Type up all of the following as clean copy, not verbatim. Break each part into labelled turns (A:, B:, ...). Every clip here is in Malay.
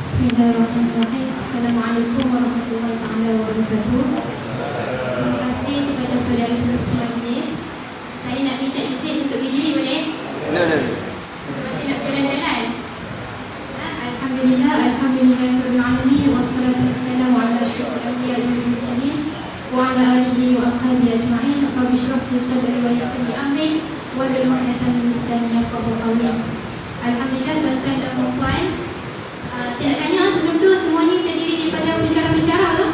A: Bismillahirrahmanirrahim. Assalamualaikum warahmatullahi wabarakatuh. Terima kasih kepada saudara pengurusi majlis. Saya nak minta izin untuk berdiri, boleh? Masih nak jalan-jalan. Alhamdulillah, alhamdulillahirabbil alamin, wassalatu wassalamu ala asyrofil anbiya'i wal mursalin wa ala alihi wa ashabihi ajma'in. Rabbi shrah li sadri wa yassir li amri wahlul 'uqdatam min lisani yafqahu qawli. Alhamdulillah, tuan-tuan dan puan-puan, saya nak tanya sebelum tu, semua ni terdiri daripada pensyarah-pensyarah tu?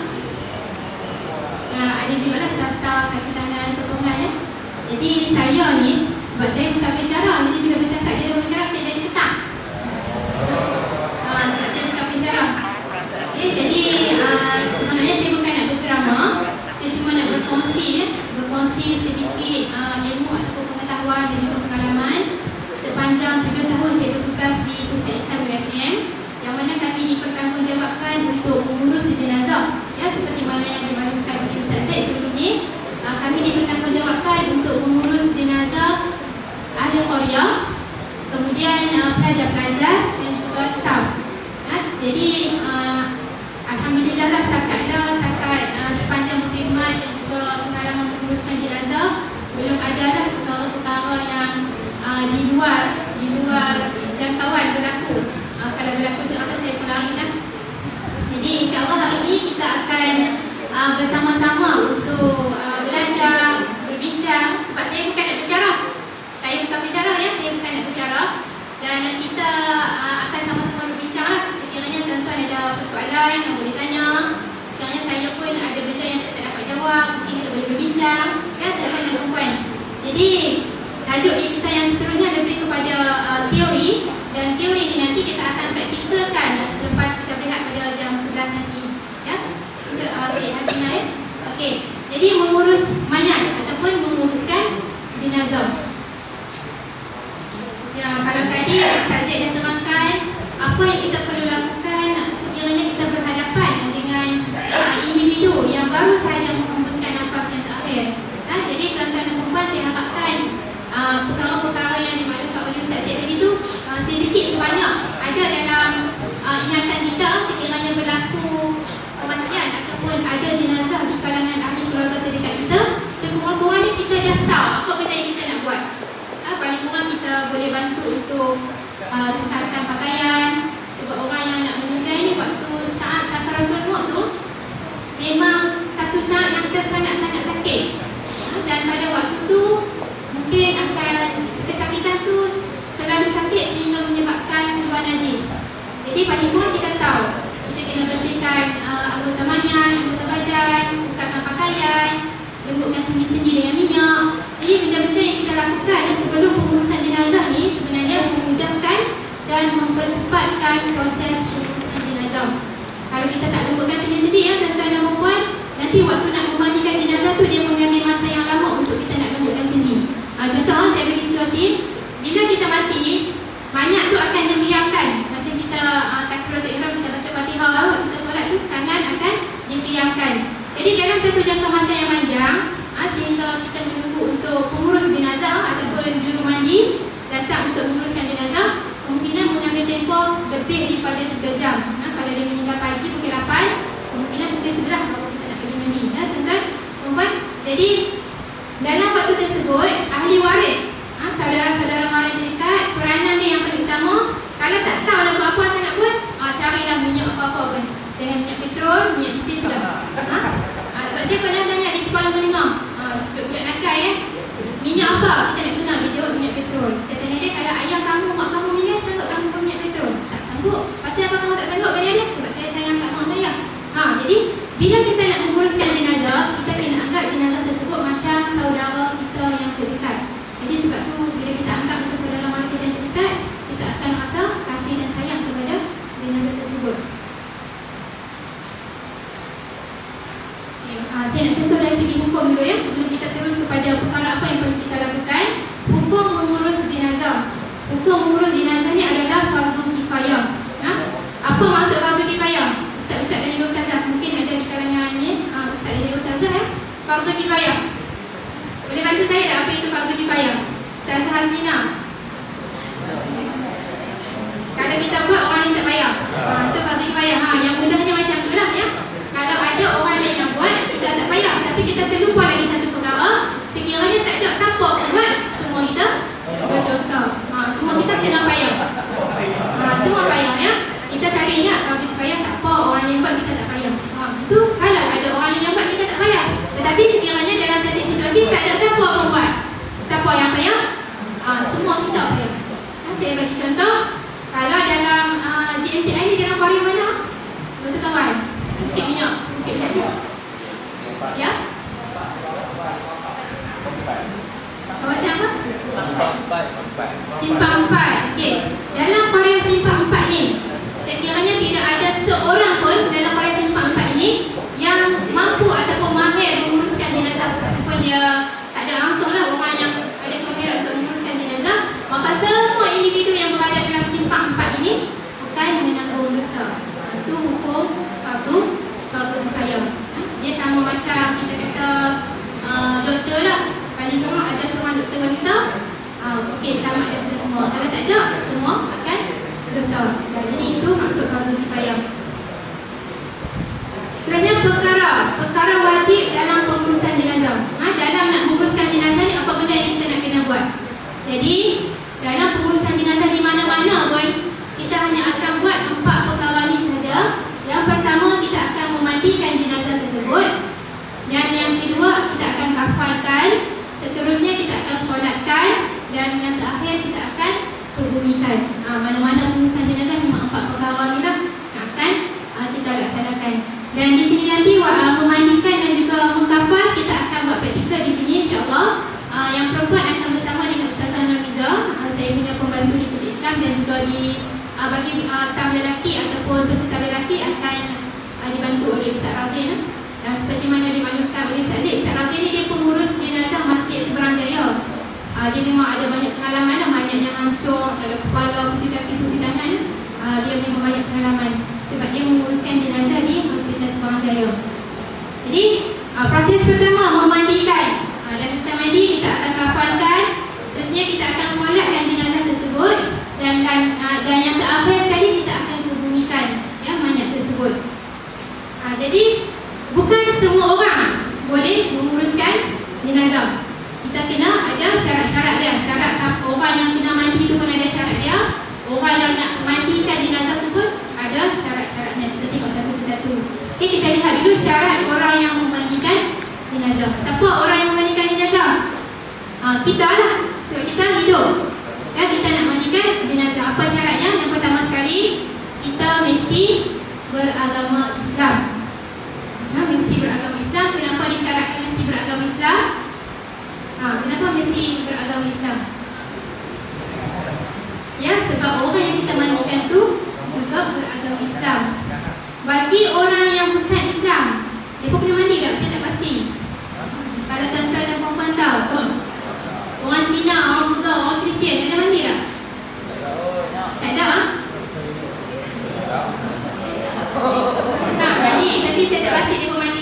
A: Ada juga lah staf-staf kaki tangan sokongan ya. Jadi saya ni, sebab saya bukan pensyarah, jadi bila bercakap dia dengan pensyarah, saya jadi tetap. Sebab saya bukan pensyarah. Okay, jadi sebenarnya saya bukan nak berceramah. Saya cuma nak berkongsi ya, berkongsi sedikit ilmu ataupun pengetahuan dan juga pengalaman. Sepanjang 7 tahun saya bertugas di Pusat Islam USM, yang mana kami dipertanggungjawabkan untuk mengurus jenazah ya, seperti mana yang dimaklumkan oleh Ustaz Zaid sebelum ini. Kami dipertanggungjawabkan untuk mengurus jenazah ahli qaryah, kemudian pelajar-pelajar dan juga staf ya. Jadi alhamdulillah lah, setakat sepanjang berkhidmat dan juga pengalaman menguruskan jenazah, belum ada lah perkara-perkara yang di luar jangkauan berlaku. Kalau berlaku saya rasa saya pelari lah. Jadi insyaAllah hari ini kita akan bersama-sama untuk belajar, berbincang. Sebab saya bukan nak bersyarah. Saya bukan bersyarah ya, saya bukan nak bersyarah. Dan kita akan sama-sama berbincang lah. Sekiranya tuan-tuan ada persoalan yang boleh tanya, sekiranya saya pun ada benda yang saya tak dapat jawab, mungkin kita boleh berbincang ya, tuan-tuan dan puan. Jadi tajuk kita yang seterusnya lebih kepada teori. Dan teori ini nanti kita akan praktikalkan selepas kita berehat pada jam 11 nanti ya, untuk Cik Hasina ya. Okey, jadi mengurus mayat ataupun menguruskan jenazah. Ya, kalau tadi Ustaz Zaid dah terangkan apa yang kita perlu lakukan sekiranya kita berhadapan dengan individu yang baru sahaja menghembuskan nafas yang terakhir. Jadi tuan-tuan dan puan, saya harapkan perkara-perkara yang dimaklumkan oleh Ustaz Zaid tadi tu sedikit sebanyak ada dalam ingatan kita sekiranya berlaku kematian ataupun ada jenazah di kalangan ahli keluarga terdekat kita. Sekurang-kurangnya kita dah tahu apa benda yang kita nak buat. Paling kurang kita boleh bantu untuk tukarkan pakaian. Sebab orang yang nak meninggal ni waktu saat sakaratul maut tu memang satu saat yang kita sangat-sangat sakit. Dan pada waktu tu mungkin akan kesakitan tu terlalu sakit sehingga menyebabkan keluar najis. Jadi paling kurang kita tahu kita kena bersihkan anggota mayat, anggota badan, bukakan pakaian, lembutkan sendi-sendi dengan minyak. Jadi benda-benda yang kita lakukan sebelum pengurusan jenazah ni sebenarnya memudahkan dan mempercepatkan proses pengurusan jenazah. Kalau kita tak lembutkan sendi-sendi ya tuan-tuan dan puan, nanti waktu nak memandikan jenazah tu dia mengambil masa yang lama untuk kita nak lembutkan sendi. Contoh saya bagi situasi, bila kita mati, mayat tu akan dibiarkan. Macam kita takbiratul ihram, kita baca Fatihah, waktu kita solat tu tangan akan dibiarkan. Jadi dalam satu jangka masa yang panjang, sehingga kita menunggu untuk pengurus jenazah ataupun juru mandi datang untuk menguruskan jenazah, kemungkinan mengambil tempoh lebih daripada 3 jam. Kalau dia meninggal pagi pukul 8, kemungkinan pukul 11 baru kita nak pergi mandi. Tuan-tuan, perempuan. Jadi dalam waktu tersebut, ahli waris, saudara-saudara mara terdekat, peranan dia yang paling utama. Kalau tak tahu nak buat apa sangat pun, carilah minyak apa-apa pun. Jangan minyak petrol, minyak diesel sudah. Sebab saya pernah tanya di sekolah menengah, budak-budak nakal ya, minyak apa kita nak guna? Dia jawab minyak petrol. Saya tanya dia, kalau ayah kamu, mak kamu meninggal, sanggup kamu buat minyak petrol? Tak sanggup. Pasal apa kamu tak sanggup bayar dia? Sebab saya sayang kat mak saya. Jadi bila kita nak menguruskan jenazah, kita kena anggap jenazah tersebut macam saudara kita yang terdekat. Jadi sebab tu bila kita anggap macam saudara mara kita yang terdekat, kita akan rasa kasih dan sayang kepada jenazah tersebut. Saya nak sentuh dari segi hukum dulu ya, sebelum kita terus kepada perkara apa yang perlu kita lakukan. Hukum mengurus jenazah. Hukum mengurus jenazah ni adalah fardu kifayah. Apa maksud fardu kifayah? Ustaz-ustaz dan juga ustazah, mungkin ada di kalangan ni ustaz dan juga ustazah ya. Fardu kifayah, boleh bantu saya tak apa itu fardu kifayah? Ustazah Hasina. Kalau kita buat orang ni tak payah, itu fardu perkara wajib dalam pengurusan jenazah. Dalam nak menguruskan jenazah ni, apa benda yang kita nak kena buat? Jadi dalam pengurusan jenazah di mana-mana pun, kita hanya akan buat 4 perkara ni saja. Yang pertama, kita akan memandikan jenazah tersebut. Dan yang kedua, kita akan kafankan. Seterusnya kita akan solatkan. Dan yang terakhir, kita akan kebumikan. Mana-mana pengurusan jenazah memang 4 perkara ni lah yang akan kita laksanakan. Dan di sini nanti memandikan dan juga mengkafan, kita akan buat praktikal di sini insya-Allah. Yang perempuan akan bersama dengan Ustazah Namiza, saya punya pembantu di Masjid Islam, dan juga bagi staf lelaki ataupun peserta lelaki akan dibantu oleh Ustaz Radin. Dan seperti mana dimaklumkan oleh Ustaz Zid, Ustaz Radin ni dia pengurus jenazah Masjid Seberang Jaya. Dia memang ada banyak pengalaman, banyak yang hancur, ada kepala, putih kaki, putih tangan. Dia memang banyak pengalaman sebab dia menguruskan jenazah di Hospital Seberang Jaya. Jadi proses pertama memandikan. Dan selesai mandi kita akan kafankan. Seterusnya kita akan solatkan jenazah tersebut. Dan yang terakhir sekali kita akan kebumikan mayat tersebut. Jadi bukan semua orang boleh menguruskan jenazah. Kita kena ada syarat-syarat dia. Syarat orang yang kena mandi itu pun ada syarat dia. Orang yang nak mandikan jenazah itu pun ada syarat-syaratnya. Kita tengok satu persatu. Okay, kita lihat dulu syarat orang yang memandikan jenazah. Siapa orang yang memandikan jenazah? Kita lah. Sebab kita hidup. Kita nak mandikan jenazah. Apa syaratnya? Yang pertama sekali, kita mesti beragama Islam. Mesti beragama Islam. Kenapa disyaratkan mesti beragama Islam? Kenapa mesti beragama Islam? Ya, sebab orang yang kita mandikan tu juga beragama Islam. Bagi orang yang bukan Islam, dia pun kena mandi tak? Saya tak pasti. Kalau tuan-tuan dan puan-puan tahu, orang Cina, orang Buddha, orang Kristian, dia ada mandi tak? Tak ada? Mandi, tapi saya tak pasti dia pun mandi.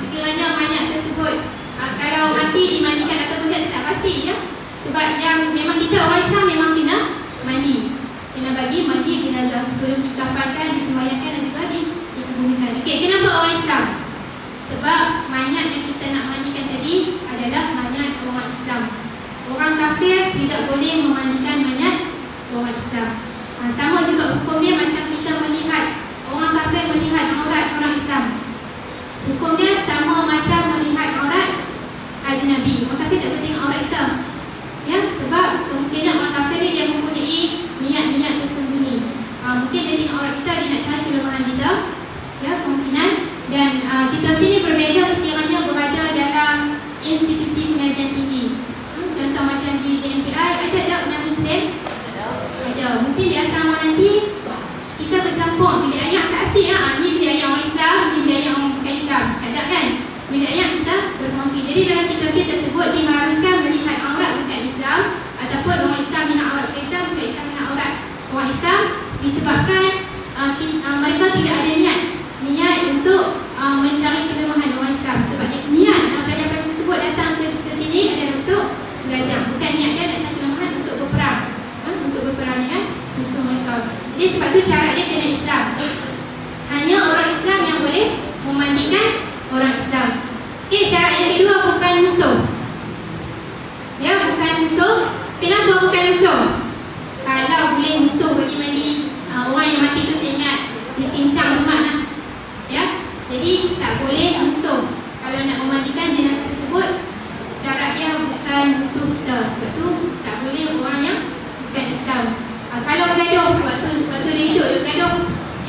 A: Sekiranya mayat tersebut kalau mati dimandikan atau tidak, saya tak pasti ya. Sebab yang memang kita orang Islam memang kena mandi. Kena bagi mandi jenazah sebelum dikafankan, disembahyangkan dan juga dikebumikan. Okey, kenapa orang Islam? Sebab mayat yang kita nak mandikan tadi adalah mayat orang Islam. Orang kafir tidak boleh memandikan mayat orang Islam. Sama juga hukumnya macam kita melihat orang kafir melihat aurat orang Islam. Hukumnya sama macam melihat aurat ajnabi. Orang kafir tak boleh tengok aurat kita. Ya, sebab kemungkinan orang kafir ni dia mempunyai niat-niat tersembunyi. Mungkin dia tengok aurat kita, dia nak cari kelemahan kita. Ya, kemungkinan. Dan situasi ini berbeza sekiranya berada dalam institusi pengajian tinggi. Contoh macam di JMPI, ada tak Muslim? Ada. Mungkin di asrama nanti kita bercampur bilik ayam, tak asyik ni bilik ayam orang Islam, ni bilik ayam orang bukan Islam. Tak ada kan? Bilik ayam kita berfungsi. Jadi dalam situasi tersebut diharuskan melihat aurat bukan Islam, ataupun orang Islam melihat aurat bukan Islam, bukan Islam melihat aurat orang Islam, disebabkan mereka tidak ada niat untuk mencari kelemahan orang Islam. Sebab niat pelajar-pelajar tersebut datang ke sini adalah untuk belajar, bukan niat dia nak cari kelemahan untuk berperang, untuk berperang dengan musuh mereka. Jadi sebab itu syarat dia kena Islam. Hanya orang Islam yang boleh memandikan orang Islam. Okey, syarat yang kedua, bukan musuh. Ya, bukan musuh. Kenapa bukan musuh? Kalau boleh musuh bagi mandi orang yang mati tu, saya ingat dia cincang rumah lah. Ya, jadi tak boleh musuh. Kalau nak memandikan jenazah tersebut, syarat dia bukan musuh kita. Sebab tu tak boleh orang yang bukan Islam. Kalau bergaduh, waktu dia hidup, dia bergaduh.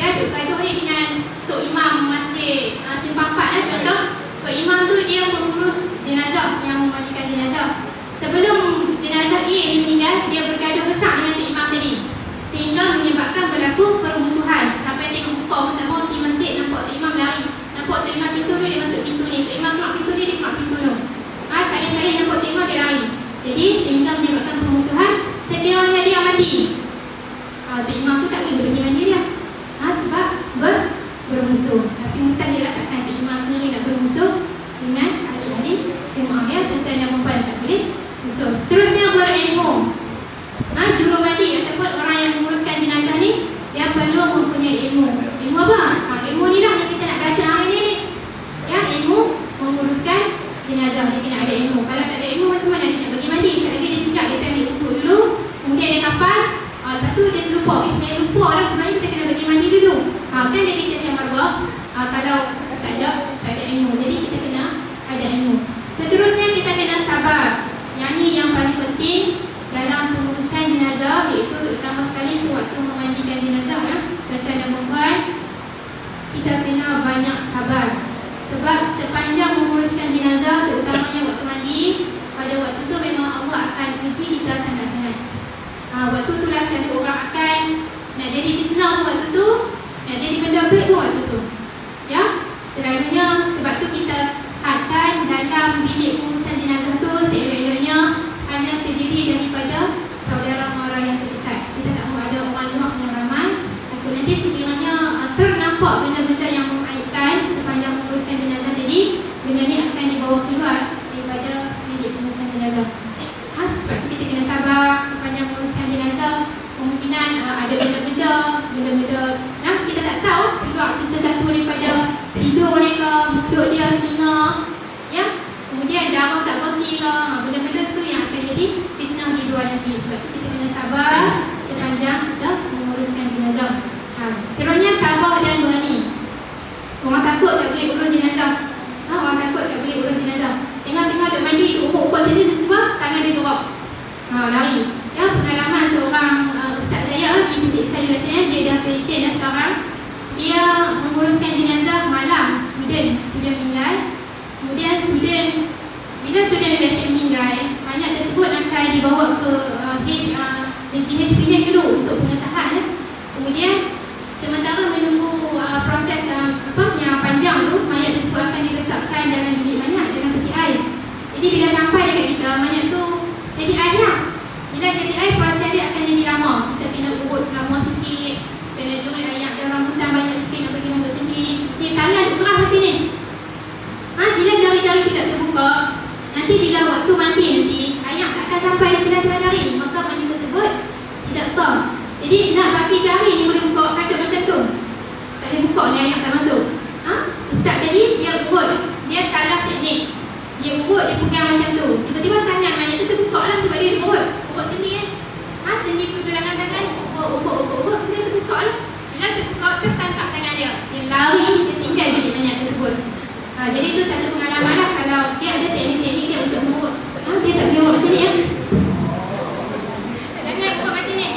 A: Ya, dia bergaduh ni dengan Tok Imam Masjid Simpang 4 lah contoh. Tok Imam tu dia pengurus jenazah yang memandikan jenazah. Sebelum jenazah A ni meninggal, dia bergaduh besar dengan Tok Imam tadi, sehingga menyebabkan berlaku permusuhan. Sampai tengok muka pun tak mahu pergi masjid, nampak Tok Imam lari. Nampak Tok Imam pintu ni, dia masuk pintu ni. Tok Imam keluar pintu ni, dia keluar pintu tu. Kali-kali nampak Tok Imam, dia lari. Jadi sehingga menyebabkan permusuhan. Sekiranya dia mati, Tok Imam tu tak boleh pergi mandi dia. Sebab bermusuh. Tapi mustahil lah takkan Tok Imam sendiri nak bermusuh dengan adik-adik jemaah dia. Tuan-tuan dan puan tak boleh musuh. Seterusnya berilmu. Jurumadi ataupun orang yang menguruskan jenazah ni, dia lah sebenarnya kita kena bagi mandi dulu. Kan dari cacat marwah, kalau tak ada ilmu, jadi kita kena ada ilmu. Seterusnya kita kena sabar. Yang ni yang paling penting dalam pengurusan jenazah, iaitu terutama sekali sewaktu memandikan jenazah ya. Tuan-tuan dan puan, kita kena banyak sabar. Sebab sepanjang menguruskan jenazah, terutamanya waktu mandi, pada waktu tu memang Allah akan uji kita sangat-sangat. Waktu tu lah sekali orang akan nak jadi fitnah waktu tu, nak jadi benda baik pun waktu tu. Ya, selalunya sebab tu kita hadkan dalam bilik pengurusan jenazah tu seelok-eloknya hanya terdiri daripada saudara mara yang terdekat. Kita tak mahu ada orang luar yang ramai. Takut nanti sekiranya ternampak benda-benda yang mengaibkan sepanjang menguruskan jenazah, jadi benda ni akan dibawa keluar daripada bilik pengurusan jenazah. Sebab tu kita kena sabar sepanjang menguruskan jenazah. Kemungkinan ada benda-benda kita tak tahu keluar sesuatu daripada tidur mereka, duduk dia tina, ya. Kemudian darah tak berhenti ke, benda-benda tu yang akan jadi fitnah di luar nanti. Sebab tu kita kena sabar sepanjang kita menguruskan jenazah. Seterusnya tabah dan berani. Orang takut tak boleh urus jenazah. Orang takut tak boleh urus jenazah. Tengah-tengah duduk mandi, ukur sini sesebab tangan dia gerak. Lari. Ya, pengalaman seorang ustaz saya di Masjid Ihsan USA, dia dah pencen dah sekarang. Dia menguruskan jenazah malam student meninggal. Kemudian bila student biasa meninggal, banyak tersebut akan dibawa ke HGH Penang dulu untuk pengesahan ya. Kemudian sementara menunggu proses yang panjang tu, mayat tersebut akan diletakkan dalam bilik mayat dalam peti ais. Jadi bila sampai dekat kita, mayat tu jadi air lah. Bila jadi air, proses dia akan jadi lama. Kita kena urut lama sikit, kena jerit air dan rambutan banyak sikit nak bagi rambut sendiri. Tangan kerah macam ni. Bila jari-jari tidak terbuka, nanti bila waktu mandi nanti, air takkan sampai di celah-celah jari, maka mandi tersebut tidak sah. Jadi nak bagi jari ni boleh buka kadut macam tu, tak boleh buka ni, air tak masuk. Ustaz tadi dia urut, dia salah teknik. Dia urut, dia pegang macam tu, tiba-tiba tangan mayat tu terbuka lah sebab dia urut sendiri kan. Sendi pergelangan tangan, urut, kemudian terbuka lah. Bila terbuka, tertangkap tangan dia, dia lari, dia tinggal bilik mayat tersebut. Jadi itu satu pengalaman lah. Kalau dia ada teknik-teknik dia untuk mengurut, dia tak boleh urut macam ni ya. Jangan urut macam ni.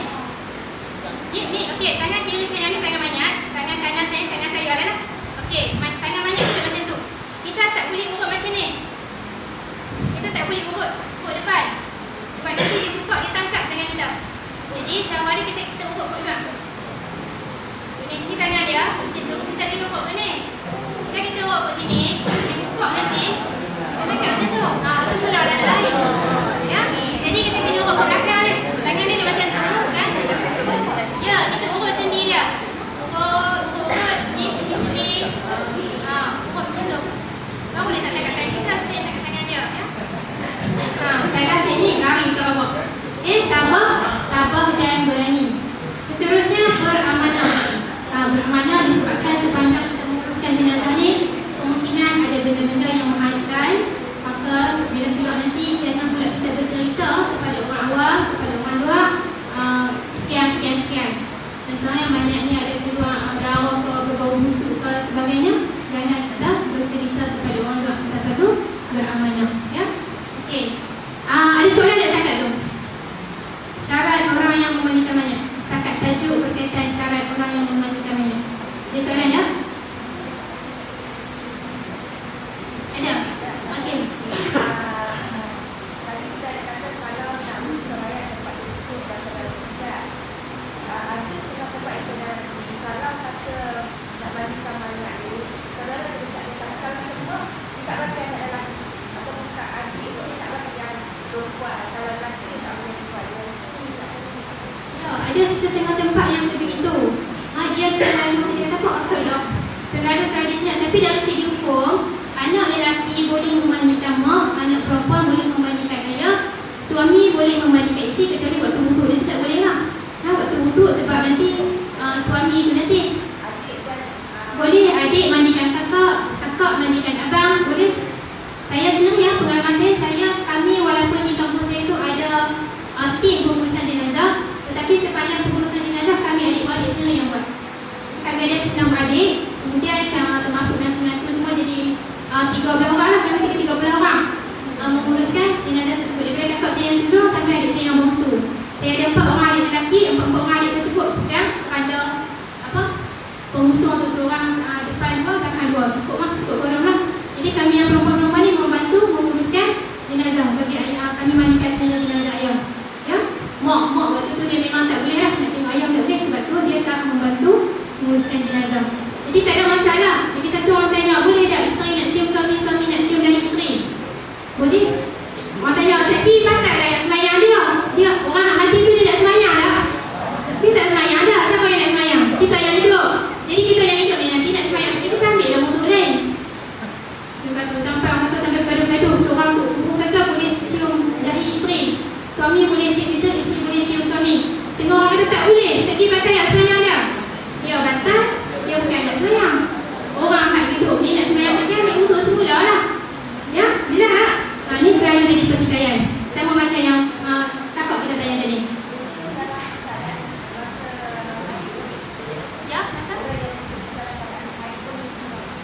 A: Ni okey, tangan kiri saya ni tangan mayat, tangan saya lah. Okey, tangan mayat tu macam tu. Kita tak boleh urut macam ni. Kita tak boleh urut depan. Sebab nanti dia buka, dia tangkap tangan kita. Jadi cara dia kita urut kat belakang. Ini tangan dia macam tu, kita jangan urut kat ni. Kita urut kat sini, dia buka nanti, kita tangkap macam tu. Tu pula dah lari. Ya, jadi kita kena urut kat belakang ni. Tangan dia macam tu kan. Ya, kita urut sendi dia. Urut ni sendi-sendi. Urut macam tu. Baru boleh tak tangkap tangan kita, boleh tangkap tangan dia ya. Salah teknik lari ke bawah. Tabah dan berani. Seterusnya beramanah. Beramanah disebabkan sepanjang kita menguruskan jenazah ni, kemungkinan ada benda-benda yang mengaibkan. Maka bila keluar nanti, jangan pula kita bercerita kepada orang awam, kepada orang luar, sekian. Contohnya mayat ni ada keluar darah ke, berbau busuk ke sebagainya, jangan kita bercerita kepada orang luar. Kita perlu beramanah ya. Okey. Ada soalan tak setakat tu? Syarat orang yang memandikan mayat. Setakat tajuk berkaitan syarat orang yang memandikan mayat. Ada soalan tak? Ada? Okey. Ada setengah tempat yang sebegitu. Dia terlalu, dia kata apa ya? Terlalu tradisional. Tapi dari segi hukum, anak lelaki boleh memandikan mak, anak perempuan boleh memandikan ayah, suami boleh memandikan isteri kecuali waktu wuduk. Nanti tak boleh lah. Waktu wuduk sebab nanti suami tu nanti boleh adik mandikan kakak mandikan abang, boleh. Saya sebenarnya pengalaman kami walaupun di kampung saya tu ada tim pengurusan jenazah, tetapi sepanjang pengurusan jenazah kami adik-adik sendiri ada 9 beradik, kemudian termasuk menantu-menantu semua, jadi 13 orang lah, kami 13 orang menguruskan jenazah tersebut. Daripada kakak saya yang sulung sampai adik saya yang bongsu. Saya ada 4 orang adik lelaki, 4 orang adik tersebut pegang ada pengusung untuk seorang depan 2, belakang 2. Cukup orang lah. Jadi kami yang perempuan-perempuan ni membantu menguruskan jenazah bagi ayah. Kami mandikan sebenarnya jenazah ayah. Ya, mak waktu tu dia memang tak boleh lah nak tengok ayah, tak boleh, sebab tu dia tak membantu menguruskan jenazah. Jadi tak ada masalah. Jadi satu orang tanya, boleh tak isteri nak cium suami, suami nak cium dari isteri? Boleh. Orang tanya, jadi batal lah yang semayang dia orang hati tu dia nak semayang lah. Dia tak semayang dah, siapa yang nak semayang? Kita yang hidup. Jadi kita yang hidup ni nanti nak semayang sikit, kita ambil lah motor lain. Dia kata, sampai orang kata sampai gaduh-gaduh. Seorang tu, ibu kata boleh cium dari isteri, suami boleh cium isteri, isteri boleh cium suami. Semua orang kata tak boleh, segi batal yang semayang dia. Dia batal, dia bukan nak semayang. Orang hak hidup ni nak semayang sikit, ambil motor semula lah. Ya, jelas tak? Ini selalu jadi pertikaian. Sama macam yang kakak kita tanya tadi. Ya, pasal?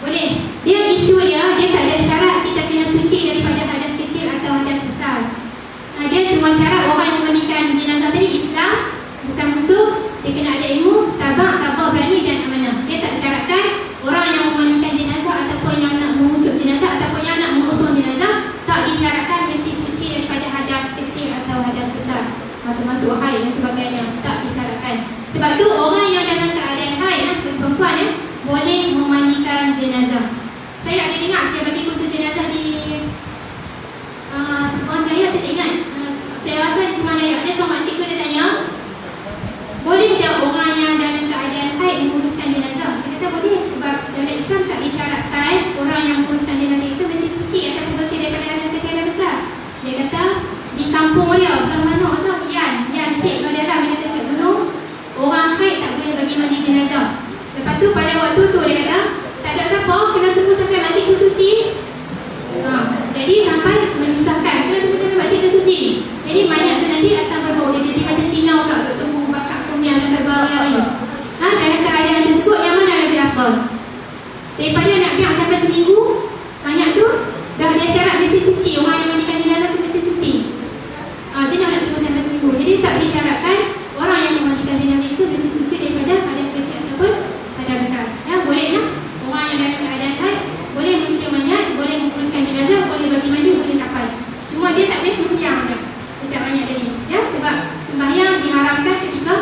A: Boleh. Dia isu dia tak ada syarat kita kena suci daripada hadas kecil atau hadas besar. Dia cuma syarat orang yang memandikan jenazah tadi Islam, bukan musuh, dia kena ada ilmu, sabar, tabah, berani dan amanah. Dia tak syaratkan orang yang memandikan jenazah ataupun yang nak mengucap jenazah ataupun yang nak mengusung jenazah tak disyaratkan mesti suci daripada hadas kecil atau hadas besar, termasuk haid dan sebagainya. Tak disyaratkan. Sebab tu orang yang dalam keadaan haid, perempuan boleh memandikan jenazah. Saya ada dengar saya bagi kursus jenazah di Semanjaya, saya tak ingat. Saya rasa di Semanjaya ada seorang cikgu dia tanya, boleh tak orang yang dalam keadaan haid menguruskan jenazah? Saya kata boleh, sebab dalam Islam tak disyaratkan orang yang menguruskan jenazah itu mesti suci ataupun bersih daripada hadas kecil dan besar. Dia kata di kampung dia, belah mana tu, Yan Sik Madara, dia kata dekat gunung, orang haid tak boleh bagi mandi jenazah. Lepas tu pada waktu tu dia kata tak ada siapa, kena tunggu sampai makcik tu suci. Jadi sampai menyusahkan, kena tunggu sampai makcik tu suci. Jadi mayat tu nanti akan berbau, dia jadi macam Cina pula, duk tunggu bakar kumian sampai bau yang lain. Dalam keadaan tersebut yang mana lebih afdal? Daripada nak biar sampai seminggu, mayat tu dah ada syarat mesti suci, orang yang mandikan jenazah tu mesti suci. Jadi nak tunggu sampai seminggu. Jadi tak disyaratkan orang yang memandikan jenazah itu mesti suci daripada hadas kecil ataupun hadas besar. Ya, boleh lah. Orang yang dalam keadaan haid boleh mencium mayat, boleh menguruskan jenazah, boleh bagi mandi, boleh kafan. Cuma dia tak boleh sembahyang dekat mayat tadi. Ya, sebab sembahyang diharamkan ketika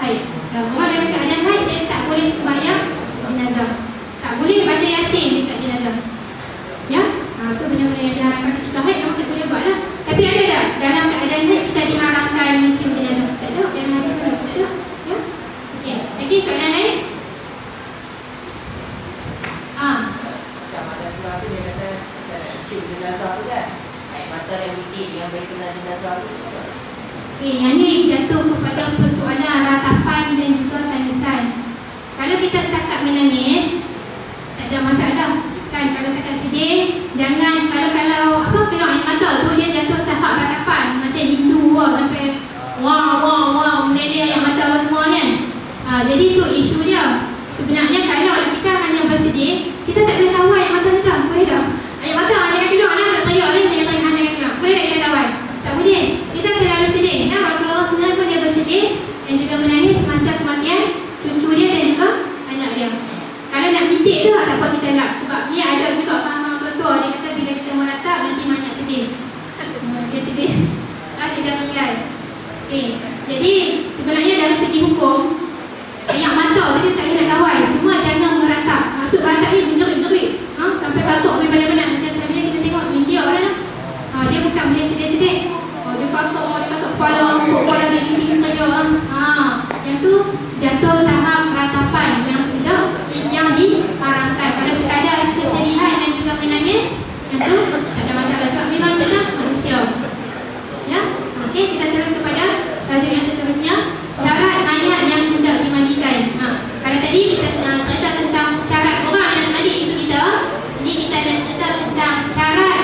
A: haid. Orang dalam keadaan haid dia tak boleh sembahyang jenazah. Tak boleh baca Yasin dekat jenazah. Ya, itu benda-benda yang diharamkan ketika haid, memang tak boleh buat lah. Tapi ada tak dalam keadaan haid kita diharamkan mencium jenazah? Tak ada, dalam hadis pun tak ada. Ya. Okey, lagi soalan lain?
B: Macam ada surah tu dia kata cium jenazah tu kan, air mata yang putih yang berkenaan jenazah tu.
A: Yang ni jatuh kepada persoalan ratapan dan juga tangisan. Kalau kita setakat menangis, tak ada masalah kan. Kalau setakat sedih, jangan kalau keluar air mata tu dia jatuh tahap ratapan, macam Hindu sampai wow meleleh air mata semua kan. Jadi tu isu dia. Sebenarnya kalau kita hanya bersedih, kita tak boleh kawal air mata kita. Boleh tak? Air mata jangan keluar lah, nak teriak lah, jangan keluar. Boleh tak kita kawal? Tak boleh. Kita terlalu sedih. Rasulullah sebenarnya pun dia bersedih dan juga menangis masa kematian cucu dia dan juga anak dia. Kalau nak mintik tu tak apa kita lap. Sebab ni ada juga faham tua-tua, dia kata bila kita meratap nanti banyak sedih. Dia sedih. Dia dah meninggal. Jadi sebenarnya dari segi hukum, air mata tu dia tak boleh nak kawal. Cuma jangan meratap. Maksud meratap ni menjerit-jerit, sampai katuk benar-benar. Macam sebenarnya kita tengok India orang dia bukan boleh sedih-sedih. Dia katuk kepala, kepala dia tinggi saja. Yang tu jatuh tahap ratapan yang diharamkan. Kalau sekadar kesedihan dan juga menangis, yang tu tak ada masalah sebab memang kita manusia. Ya, okey, kita terus kepada tajuk yang seterusnya, syarat mayat yang hendak dimandikan. Kalau tadi kita cerita tentang syarat orang yang nak mandi itu kita, ini kita nak cerita tentang syarat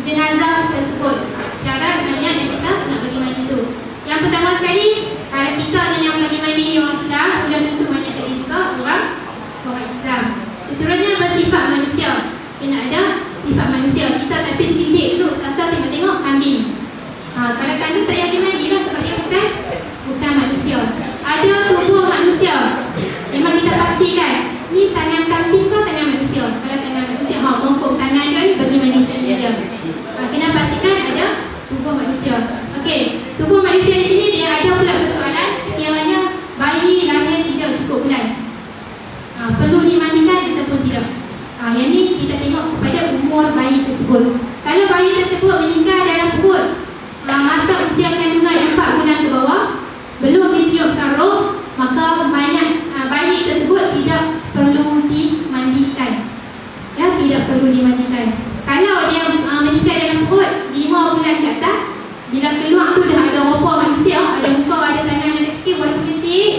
A: jenazah tersebut, syarat mayat yang kita nak bagi mandi itu. Seterusnya bersifat manusia. Kena ada sifat manusia. Kita tak pergi selidik dulu, atau tengok-tengok kambing. Kalau kambing tak yakin mandi lah, sebab dia bukan manusia. Ada tubuh manusia. Memang kita pastikan ni tangan kambing ke tangan manusia. Kalau tangan manusia, confirm tangan dia ni bagaimana style dia. Kena pastikan ada tubuh manusia. Okey, tubuh manusia di sini dia ada pula persoalan sekiranya bayi lahir tidak cukup bulan. Perlu dimandikan ataupun tidak. Yang ni kita tengok kepada umur bayi tersebut. Kalau bayi tersebut meninggal dalam perut masa usia kandungan 4 bulan ke bawah, belum ditiupkan roh, maka bayi tersebut tidak perlu dimandikan. Ya, tidak perlu dimandikan. Kalau dia meninggal dalam perut 5 bulan ke atas, bila keluar tu dah ada rupa manusia, ada muka, ada tangan, ada kaki, walaupun kecil,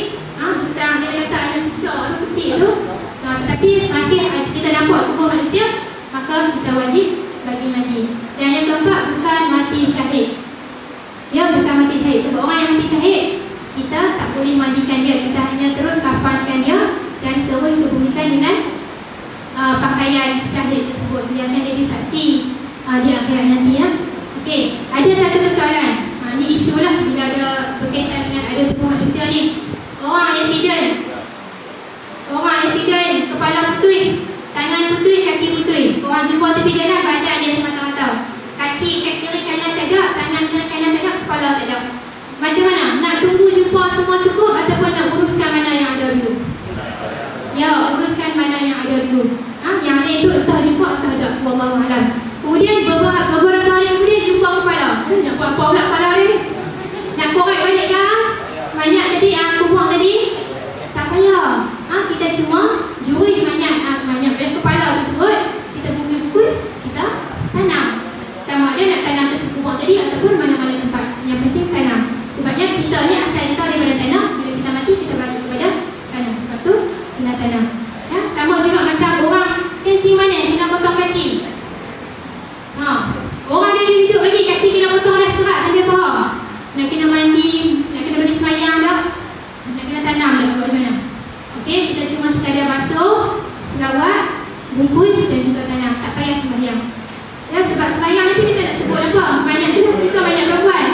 A: besar, dia kata ada cucuk, ada kecil tu, tetapi masih kita nampak tubuh manusia, maka kita wajib bagi mandi. Dan yang keempat, bukan mati syahid. Ya, bukan mati syahid. Sebab orang yang mati syahid, kita tak boleh mandikan dia, kita hanya terus kafankan dia dan terus kebumikan dengan pakaian syahid tersebut. Dia akan jadi saksi di akhirat nanti, ya. Okey, ada satu persoalan. Ini isu lah bila ada berkaitan dengan ada tubuh manusia ni. Orang accident, kepala putui, tangan putui, kaki putui. Orang jumpa tepi jalan, badan dia semata-mata. Kaki kiri kanan tak ada, tangan kanan tak ada, kepala tak ada. Macam mana? Nak tunggu jumpa semua cukup ataupun nak uruskan mana yang ada dulu? Ya, uruskan mana yang ada dulu. Yang lain tu entah jumpa entah tak, wallahualam. Kemudian beberapa hari kemudian jumpa kepala. Nak buat apa pula kepala dia? Nak korek balik ke? Banyak tadi, aku buang tadi. Tak payah. Kita cuma juri banyak dari kepala tersebut. Kita bukul, kita tanam. Sama ada nak tanam ke kubur tadi ataupun mana-mana tempat. Yang penting tanam. Sebabnya kita ni asal kita daripada tanam. Bila kita mati, kita balik kepada tanam. Sebab tu, kena tanam. Ya, sama juga macam orang kencing mana, kena potong kaki. Orang dia hidup lagi, kaki kena potong dah sekerat sampai paha. Nak kena mandi, nak kena bagi semayang dah, nak kena tanam dah, buat macam mana? Okey, kita cuma sekadar basuh, selawat, bungkus dan juga tanam. Tak payah semayang. Ya, sebab semayang nanti kita nak sebut apa? Banyak tu, kita banyak perempuan.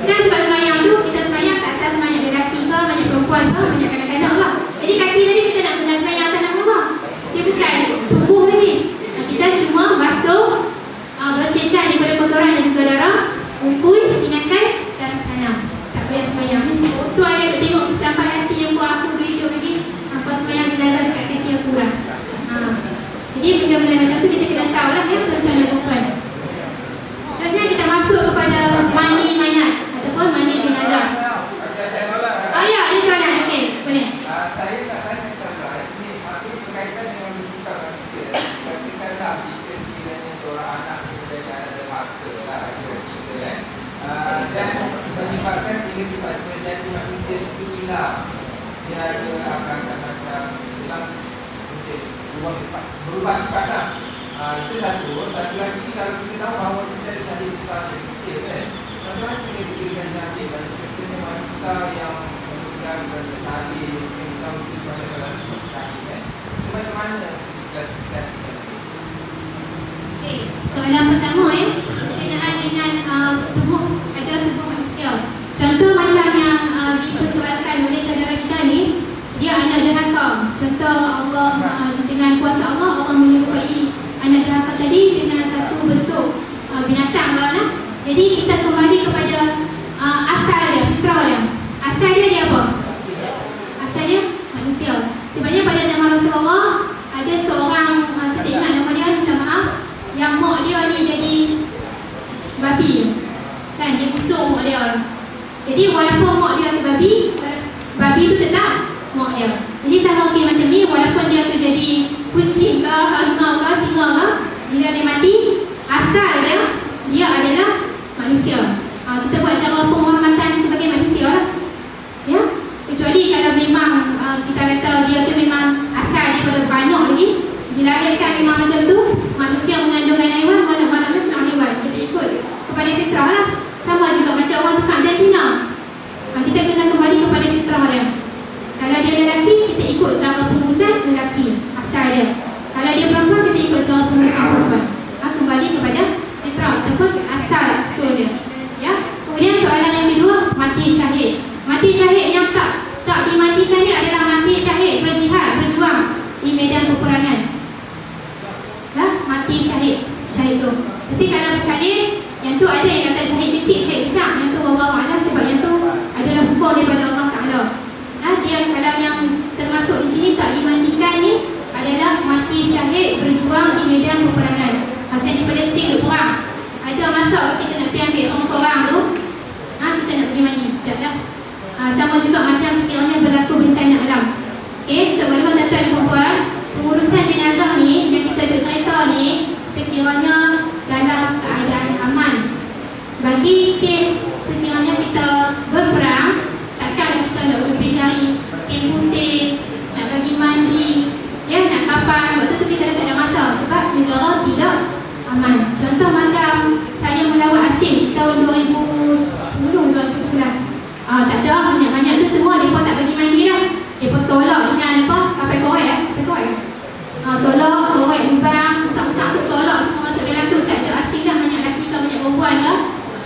A: Dan sebab semayang tu, kita semayang kat atas banyak lelaki ke, banyak perempuan ke, banyak kanak-kanak ke. Jadi kaki tadi kita nak guna semayang atas nama apa? Dia bukan tubuh lagi. Kita cuma basuh, bersihkan daripada kotoran dan juga darah, bungkus, ingatkan dan tanam. Tak payah semayang. Tu ada tengok sampai hati yang buat aku besok lagi. Apa semayang jenazah dekat kaki yang kurang. Jadi benda-benda macam tu kita kena tahu lah, ya, tuan-tuan dan puan. Seterusnya kita masuk kepada mandi mayat ataupun mandi jenazah. Ya, ada soalan. Okey, boleh.
C: Saya nak tanya sahaja, ini berkaitan dengan sifat manusia. Katakanlah jika sekiranya seorang anak kemudian ada harta lah, ada cinta kan, dan menyebabkan sehingga sifat sebenarnya manusia itu hilang. Dia ada akan macam hilang, mungkin berubah sifat lah. Itu satu. Satu lagi, kalau kita tahu bahawa kita ada syahid besar manusia kan, bagaimana kita diberikan syahid dan contohnya wanita yang meninggal bersalin, kita mungkin sebagai dalam syahid kan. Macam mana klasifikasikan?
A: Okey, soalan pertama berkenaan dengan tubuh manusia. Contoh macam yang dipersoalkan oleh saudara kita ni, dia anak derhaka. Contoh Allah dengan kuasa Allah menyerupai anak derhaka tadi dengan satu bentuk binatang lah. Jadi kita kembali kepada asal dia, fitrah dia. Asal dia apa? Asal dia manusia. Sebabnya pada zaman Rasulullah ada seorang, saya ingat nama dia, minta maaf, yang mak dia ni jadi babi kan, dia busuk mak dia. Jadi walaupun mak dia tu babi tu tetap mak dia. Jadi sama okey macam ni, walaupun dia tu jadi kucing ke, harimau ke, singa ke, bila dia mati, asal dia adalah manusia. Kita buat cara penghormatan sebagai manusia lah. Ya, kecuali kalau memang kita kata dia tu memang asal daripada banyak lagi, dilahirkan memang macam tu, manusia mengandungkan haiwan, mana-mana kena haiwan, kita ikut kepada fitrah lah. Sama juga macam orang tukang jantina, kita kena kembali kepada fitrah dia. Kalau dia lelaki, kita ikut cara pengurusan di medan peperangan. Ya, mati syahid tu. Tapi kalau bersalin, yang tu ada yang kata syahid kecil, syahid besar. Yang tu wallahu a'lam, sebab yang tu adalah hukum daripada Allah Ta'ala. Dia kalau yang termasuk di sini tak dimandikan ni adalah mati syahid berjuang di medan peperangan. Macam di Palestin duk perang. Ada masa kita nak pergi ambil seorang-seorang tu, kita nak pergi mandi. Tak dah. Sama juga macam sekiranya berlaku bencana alam. Okey, untuk maklumat tuan-tuan dan puan-puan, pengurusan jenazah ni yang kita duk cerita ni sekiranya dalam keadaan aman. Bagi kes sekiranya kita berperang, takkan kita nak pergi cari kain putih, nak bagi mandi, ya, nak kapal. Waktu tu kita tak ada masa sebab negara tidak aman. Contoh macam saya melawat Aceh tahun 2010-2011. Tak ada, banyak-banyak tu semua mereka tak bagi mandi dah. Mereka tolak dengan apa? Kapal korek. Tolak, korek lubang, besar-besar tu tolak semua masuk dalam tu. Tak ada asing dah, banyak lelaki ke, banyak perempuan ke.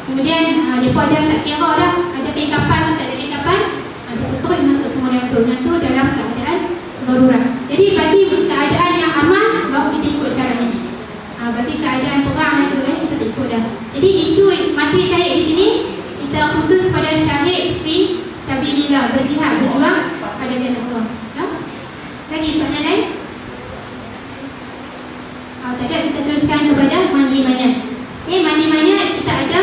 A: Kemudian mereka dah tak kira dah, ada kain kapal ke tak ada kain kapal. Mereka terus masuk semua dalam tu. Yang tu dalam keadaan darurat. Jadi bagi keadaan yang aman, baru kita ikut syarat ni. Bagi keadaan perang dan sebagainya, kita tak ikut dah. Jadi isu mati syahid di sini kita khusus pada syahid fi sabilillah, berjihad, berjuang pada jalan Allah. Ya? Lagi soalan lain? Tadi kita teruskan kepada mandi mayat. Mandi mayat kita ada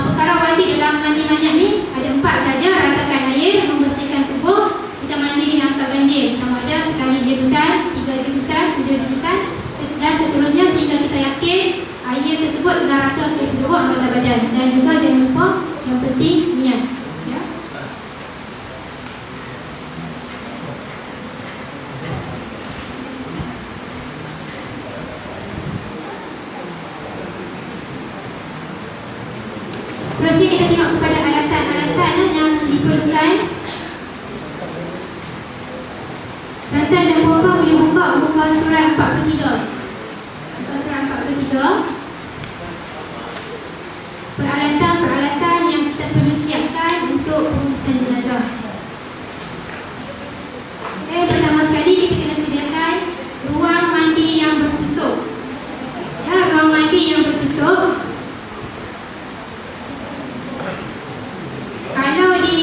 A: perkara wajib dalam mandi mayat ni ada 4 saja. Ratakan air, membersihkan tubuh, kita mandi dengan angkat gandil, sama ada sekali jerusan, 3 jerusan, 7 jerusan dan seterusnya, sehingga kita yakin air tersebut telah rata ke seluruh anggota badan. Dan juga jangan lupa yang penting niat. Ya. Seterusnya kita tengok kepada alatan-alatan yang diperlukan. Tuan-tuan dan puan-puan boleh buka surat 43. Buka surat 43. Peralatan-peralatan yang kita perlu siapkan untuk pengurusan jenazah. Pertama sekali kita kena sediakan ruang mandi yang bertutup. Ya, ruang mandi yang bertutup. Kalau di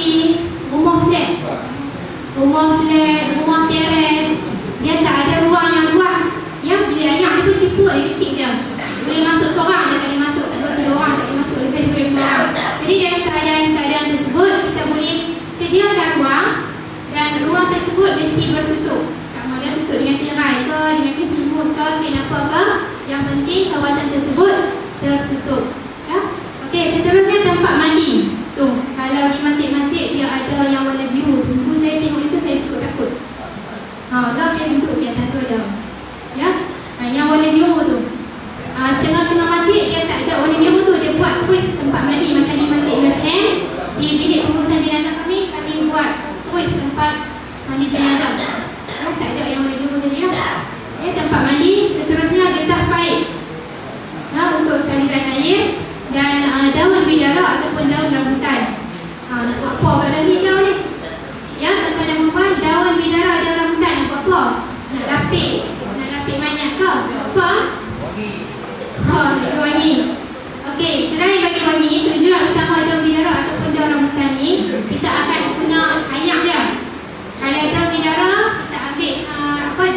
A: rumah flat, rumah teres, dia tak ada ruang yang luas. Ya, bila anak dia tu ciput, dia kecil je. Boleh masuk seorang je, tak boleh masuk 2-3 orang, tak boleh masuk lebih daripada 5 orang. Jadi dalam keadaan tersebut, kita boleh sediakan ruang dan ruang tersebut mesti bertutup. Sama ada tutup dengan tirai ke, dengan selimut ke, kain apa ke. Yang penting kawasan tersebut tertutup. Ya? Okey, seterusnya tempat mandi. Tu, kalau di masjid-masjid dia ada yang warna biru tu. Dulu saya tengok itu saya cukup takut. Lah saya duduk di atas tu ada. Ya? Yang warna biru tu. Setengah-setengah masjid dia tak ada warna biru tu, dia buat tempat mandi macam di masjid USM. Di bilik pengurusan jenazah kami buat tempat mandi jenazah. Tak ada yang warna biru tadi lah. Tempat mandi. Seterusnya getah paip untuk saliran air dan daun bidara ataupun daun rambutan. Nak buat apa pula daun hijau ni? Ya, tuan-tuan dan puan, daun bidara, daun rambutan nak buat apa? Nak rapik mayat ke? Apa? Nak wangi. Okey, selain bagi wangi, tujuan utama daun bidara ataupun daun rambutan ni, kita akan guna ayak dia. Kalau daun bidara, kita ambil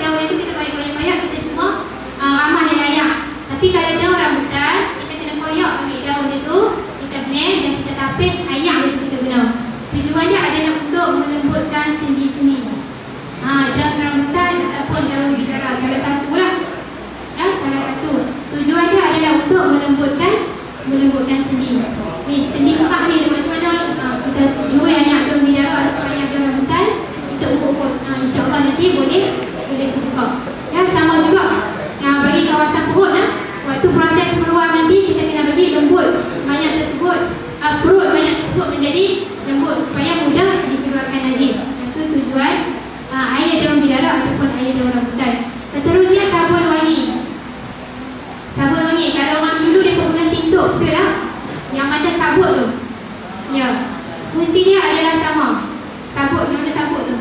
A: daun itu kita koyak-koyak, kita cuma ramah dan ayak. Tapi kalau daun rambutan, kita kena koyak ambil daun itu, kita blend dan kita tapis ayak dia kita guna. Tujuannya adalah untuk melembutkan sendi-sendi. Daun rambutan ataupun daun bidara, salah satu lah. Ya, salah satu. Tujuannya adalah untuk melembutkan sendi. Sendi kekak ni dia macam mana? Kita jual ayak daun bidara ataupun ayak daun rambutan, kita ukur-ukur. InsyaAllah nanti boleh buka. Ya, sama juga bagi kawasan perut lah. Waktu proses keluar nanti kita kena bagi lembut mayat tersebut, perut mayat tersebut menjadi lembut supaya mudah dikeluarkan najis. Itu tujuan air daun bidara ataupun air daun rambutan. Seterusnya sabun wangi. Sabun wangi, kalau orang dulu dia guna sintuk, betul tak? Yang macam sabut tu. Ya. Fungsi dia adalah sama. Sabut, yang ada sabut tu.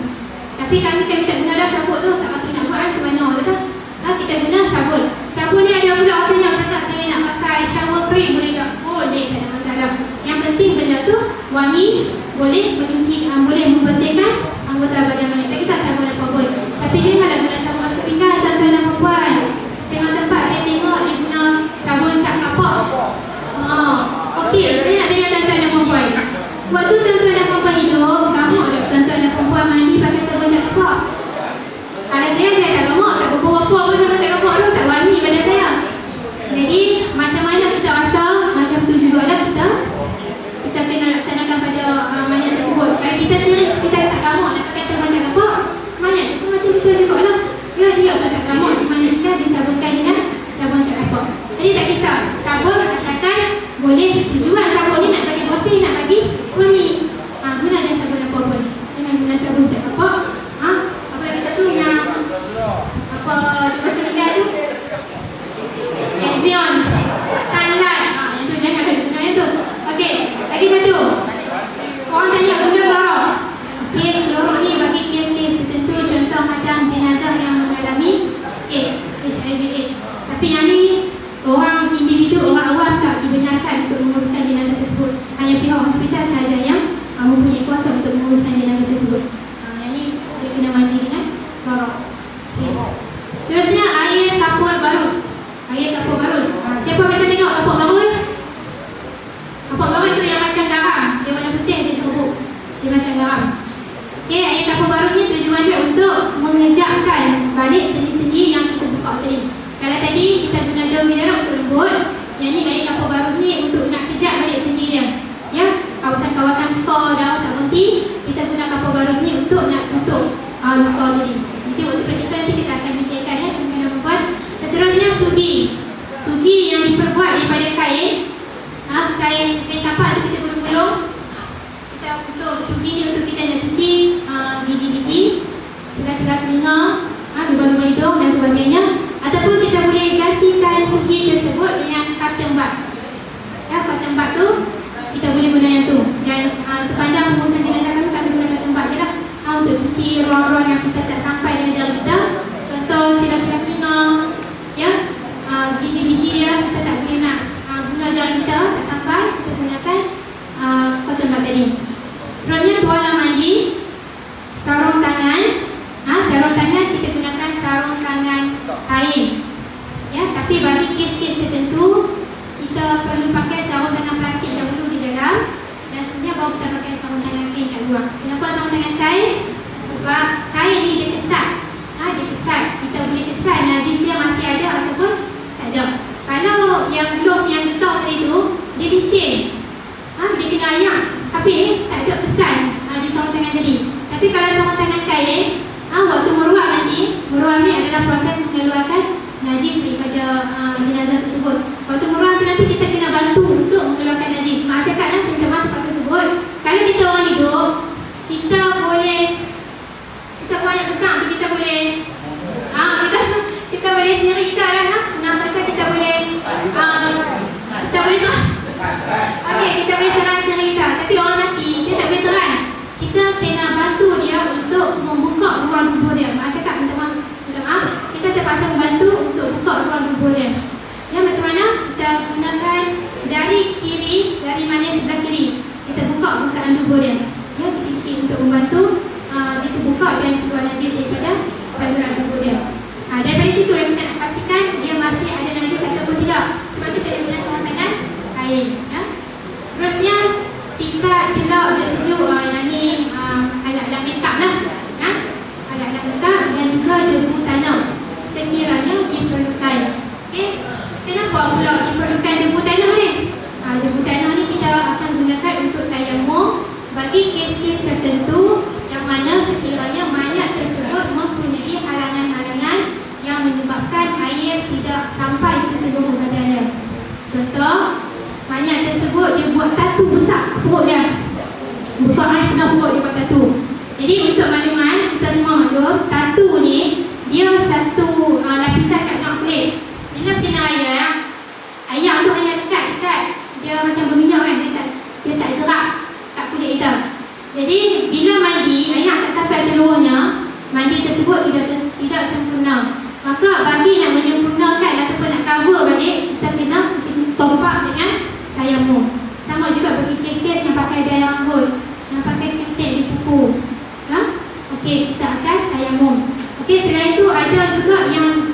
A: Tapi kami tak guna dah sabut tu, tak pasti nak buat sebab sabun. Sabun ni ada pula orang tanya, Ustazah saya nak pakai shower cream boleh tak? Boleh, tak ada masalah. Yang penting benda tu wangi, boleh mencuci, boleh membersihkan anggota badan banyak. Tak kisah sabun apa pun. Tapi janganlah guna sabun masuk pinggan tuan-tuan dan puan. Setengah tempat saya tengok dia guna sabun cap kapak. Okey, saya nak tanya tuan-tuan dan puan. Waktu tuan-tuan dan puan hidup, kamu ada tuan-tuan dan puan mandi pakai sabun cap kapak? Kalau saya tak gemuk, tak berapa-apa pun sabun cap kapak tu, tak wangi badan saya. Jadi macam mana kita rasa, macam tu jugalah kita kena laksanakan pada mana tersebut. Kalau kita sendiri kita tak gamuk nak pakai sabun cap kapak, mana itu pun macam kita jugalah. Ya, dia tak gamuk dimandikan, disabunkan dengan sabun cap kapak. Jadi tak kisah, sabun asalkan boleh tujuan sabun ni nak bagi bersih, nak bagi wangi. Guna je sabun apa pun. Jangan guna sabun cap kapak. Apa lagi satu yang apa macam dia tu? Axion, Sunlight. Yang tu jangan ada guna yang tu. Okey, lagi satu. Orang tanya guna klorok. Okey, klorok ni bagi kes-kes tertentu, contoh macam jenazah yang mengalami AIDS, HIV AIDS. Tapi yang ni orang individu, orang awam tak dibenarkan untuk menguruskan jenazah tersebut. Hanya pihak hospital sahaja yang mempunyai kuasa untuk menguruskan jenazah tersebut. Yang ni dia kena mandi dengan klorok. Okay. Seterusnya air kapur barus. Air kapur barus. Siapa biasa tengok kapur barus? Kapur barus tu yang macam garam. Dia warna putih, dia serbuk. Dia macam garam. Okay, air kapur barus ni tujuan dia untuk mengejakkan balik sendi-sendi yang kita buka tadi. Kalau tadi kita guna daun mineral untuk lembut, yang ni air kapur barus ni untuk nak kejap balik sendi dia. Ya, kawasan-kawasan kor dah tak berhenti, kita guna kapur barus ni untuk nak tutup luka tadi. Jadi waktu praktikal nanti kita akan hentikan ya, tuan-tuan dan puan. Seterusnya sugi. Sugi yang diperbuat daripada kain. Kain kapal tu kita gulung-gulung. Kita untuk sugi ni untuk kita nak cuci gigi-gigi, celah-celah telinga, lubang-lubang hidung dan sebagainya. Ataupun kita boleh gantikan sugi tersebut dengan cotton bud. Ya, cotton bud tu kita boleh guna yang tu. Dan sepanjang pengurusan jenazah kami, kami guna cotton bud je lah untuk cuci ruang-ruang yang kita tak sampai dengan jari kita. Contoh celah-celah telinga, ya, gigi-gigi dia kita tak boleh nak guna jari kita tak sampai, kita gunakan cotton bud tadi. Seterusnya tuala mandi, sarung tangan. Sarung tangan kita gunakan sarung tangan kain. Ya, tapi bagi kes-kes tertentu kita perlu pakai sarung tangan plastik dahulu di dalam, dan sebenarnya baru kita pakai sarung tangan kain kat luar. Kenapa sarung tangan kain? Sebab kain ni dia kesat. Dia kesat. Kita boleh kesat najis dia masih ada ataupun tak ada. Kalau yang glove yang getah tadi tu, dia licin. Dia kena ayak. Tapi tak ada kesan di sarung tangan tadi. Tapi kalau sarung tangan kain, waktu meruak nanti, meruak ni adalah proses mengeluarkan najis daripada jenazah tersebut. Waktu meruak tu nanti kita kena bantu untuk mengeluarkan najis. Mak cakap dah, saya minta maaf terpaksa sebut. Kalau kita orang hidup, kita boleh, kita orang yang besar tu kita boleh kita boleh sendiri kita lah. Nak kata kita boleh kita boleh tu. Okey, kita boleh terang sendiri kita. Tapi orang mati, dia tak boleh terang. Kita kena bantu dia untuk membuka ruang tubuh dia. Mak cakap minta maaf, kita terpaksa membantu untuk buka ruang tubuh dia. Ya, macam mana? Kita gunakan jari kiri, jari manis sebelah kiri. Kita buka bukaan tubuh dia. Ya, sikit-sikit untuk membantu dia terbuka dan keluar najis daripada saluran tubuh dia. Daripada situ kita nak pastikan dia masih ada najis ataupun tidak. Sebab tu kita guna sarung tangan kain. Ya. Seterusnya sikat, celak, udara sejuk. Yang ni alat-alat makeup lah. Alat-alat makeup dan juga debu tanam sekiranya diperlukan. Okay. Kenapa pula diperlukan debu tanam ni? Debu tanam ni kita akan gunakan untuk tayamum bagi kes-kes tertentu yang mana sekiranya mayat tersebut mempunyai halangan-halangan yang menyebabkan air tidak sampai ke seluruh badannya. Contoh, mayat tersebut dia buat tatu besar perut dia. Besar ni pernah buat dia buat tatu. Jadi untuk makluman, kita semua maklum, tatu ni dia satu lapisan kat tengah kulit. Bila kena air tu hanya dekat-dekat, dia macam berminyak kan, dia tak jerak kat kulit kita. Jadi bila mandi, air tak sampai seluruhnya, mandi tersebut tidak sempurna. Maka bagi nak menyempurnakan ada juga yang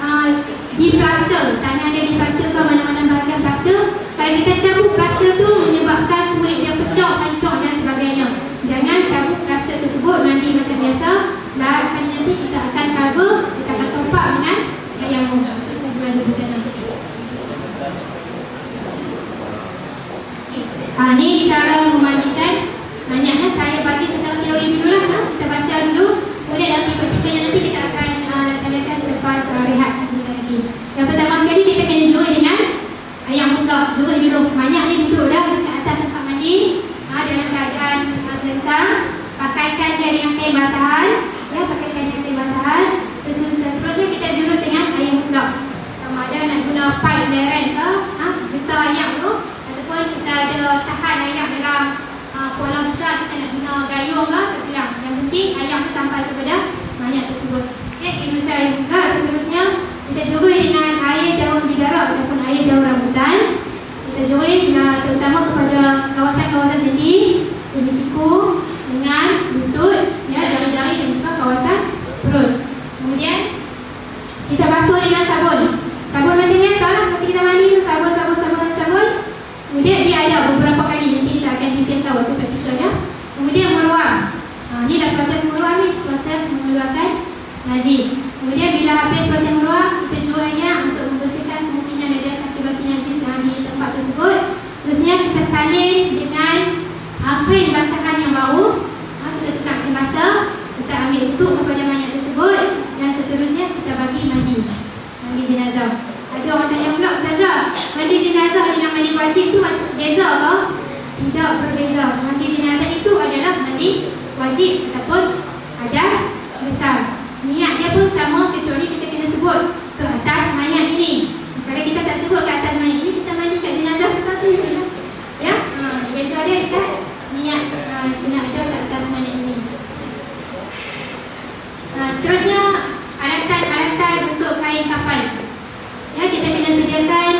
A: di plaster, tanah dia di plaster ke mana-mana bahagian plaster. Kalau kita cabut plaster tu menyebabkan kulit dia pecah, hancur dan sebagainya. Jangan cabut plaster tersebut, mandi macam biasa. Last kali nanti kita akan cover, kita akan topak dengan tayamum. Kita jual dulu kan. Ni cara memandikan. Banyaknya saya bagi secara teori dulu lah. Kita baca dulu. Kemudian dalam seketika yang nanti kita akan laksanakan selepas rehat sebentar lagi. Yang pertama sekali kita kena jurut dengan ayam mutlak. Jurut dulu. Banyak ni duduk dah dekat atas tempat mandi. Dalam keadaan terlentang. Pakaikan dia dengan kain basahan. Ya, pakaikan dengan kain basahan. Seterusnya kita jurut dengan ayam mutlak. Sama ada nak guna pipe leren ke, getah ayam tu, ataupun kita ada tahan ayam dalam kuala besar, kita nak guna gayung ke, terbilang. Yang penting ayam tu sampai kepada mayat tersebut. Okay, cikgu saya juga. Seterusnya kita jurui dengan air daun bidara ataupun air daun rambutan. Kita jurui terutama kepada kawasan-kawasan sendi siku, dengan lutut, ya, jari-jari dan juga kawasan perut. Kemudian kita basuh dengan sabun. Sabun macam biasa lah, macam kita mandi tu, sabun. Kemudian dia ada beberapa kali, nanti kita akan detailkan waktu praktikal ya. Kemudian meruang. Ni dah proses meruang ni, proses mengeluarkan najis. Kemudian bila habis proses meruang, kita jurainya untuk membersihkan kemungkinan ada sakit-sakit najis yang di tempat tersebut. Seterusnya kita salin dengan kain basahan yang baru. Kita tukar kain basah, kita ambil untuk kepada mayat tersebut, dan seterusnya kita bagi mandi jenazah. Ada orang tanya pula, Ustazah, mandi jenazah dengan mandi wajib tu macam beza ke? Tidak berbeza. Mandi jenazah itu adalah mandi wajib ataupun hadas besar. Niat dia pun sama, kecuali kita kena sebut ke atas mayat ini. Kalau kita tak sebut ke atas mayat ini, kita mandi kat jenazah kita sendiri. Ya, beza dia dekat niat kena ada kat atas mayat ini. Seterusnya alatan untuk kain kafan. Ya, kita kena sediakan